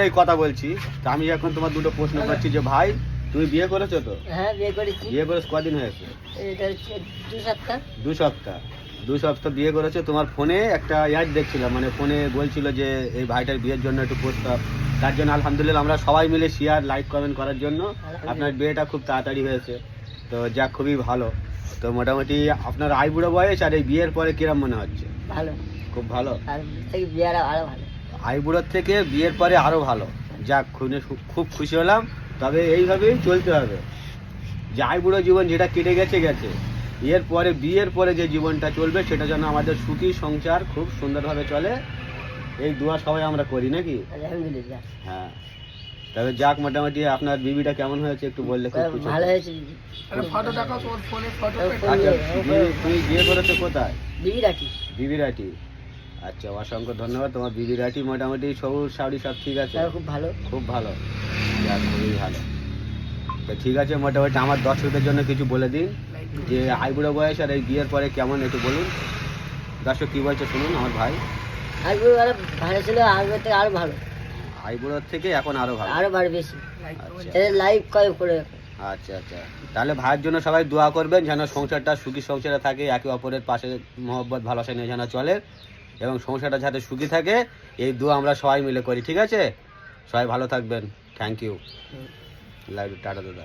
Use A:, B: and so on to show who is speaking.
A: এই কথা বলছি, তা আমি এখন তোমার দুটো প্রশ্ন করছি যে ভাই তুমি বিয়ে করেছো তো?
B: হ্যাঁ বিয়ে করেছি।
A: বিয়ে করেছ কদিন হয়েছে?
B: এটা হচ্ছে 2 সপ্তাহ।
A: 2 সপ্তাহ বিয়ে করেছো। তোমার ফোনে একটা অ্যাড দেখছিলাম, মানে ফোনে বলছিল যে এই ভাইটার বিয়ের জন্য একটু প্রস্তাব, তার জন্য আলহামদুলিল্লাহ আমরা সবাই মিলে শেয়ার লাইক কমেন্ট করার জন্য আপনার বিয়েটা খুব তাড়াতাড়ি হয়েছে, তো যাক খুবই ভালো। তো মোটামুটি আপনার আইবুড়ো বয়স আর এই বিয়ের পরে কিরম মনে হচ্ছে?
B: ভালো,
A: খুব ভালো।
B: আর থেকে বিয়ের আরো ভালো।
A: আইবুড়োর থেকে বিয়ের পরে আরো ভালো, যাক শুনে খুব খুশি হলাম। তবে এইভাবেই চলতে হবে, যে আইবুড়ো জীবন যেটা কেটে গেছে গেছে, এর পরে বিয়ের পরে যে জীবনটা চলবে সেটা যেন আমাদের সুখী সংসার খুব সুন্দরভাবে চলে, এই দোয়া সবাই আমরা করি নাকি?
B: আলহামদুলিল্লাহ।
A: হ্যাঁ, তবে যাক মোটামুটি আপনার বিবিটা কেমন হয়েছে একটু বললে খুব খুশি
B: ভালো
A: হতাম।
B: হয়েছে।
C: ফটো দেখাও, তোমার ফোনে ফটো।
A: আচ্ছা, তুমি বিয়ে করেছো কোথায়?
B: বিরাটি।
A: বিবিরাটি। আচ্ছা, অসংখ্য ধন্যবাদ। তোমার বিবিরাটি মোটামুটি সবুজ শাড়ি সব ঠিক আছে?
B: খুব ভালো।
A: খুব ভালো, যাক খুবই ভালো। তো ঠিক আছে, মোটামুটি আমার দর্শকদের জন্য কিছু বলে দিন যে আইবুড়ো বয়স আর এই বিয়ের পরে কেমন একটু বলুন। দর্শক কী বলছে শুনুন আমার ভাই।
B: আগে আরো ভালো ছিল, আগের থেকে আরো ভালো,
A: আইবুড়োর থেকে এখন আরো ভালো।
B: আরো ভালো বেশি।
A: আচ্ছা
B: লাইভ করে।
A: আচ্ছা আচ্ছা, তাহলে ভাইয়ের জন্য সবাই দোয়া করবেন যেন সংসারটা সুখী সংসারে থাকে, একে অপরের পাশে মহব্বত ভালোবাসা নিয়ে যেন চলে এবং সংসারটা যাতে সুখী থাকে, এই দোয়া আমরা সবাই মিলে করি। ঠিক আছে, সবাই ভালো থাকবেন। Thank you. লাইভ টাটা দাদা।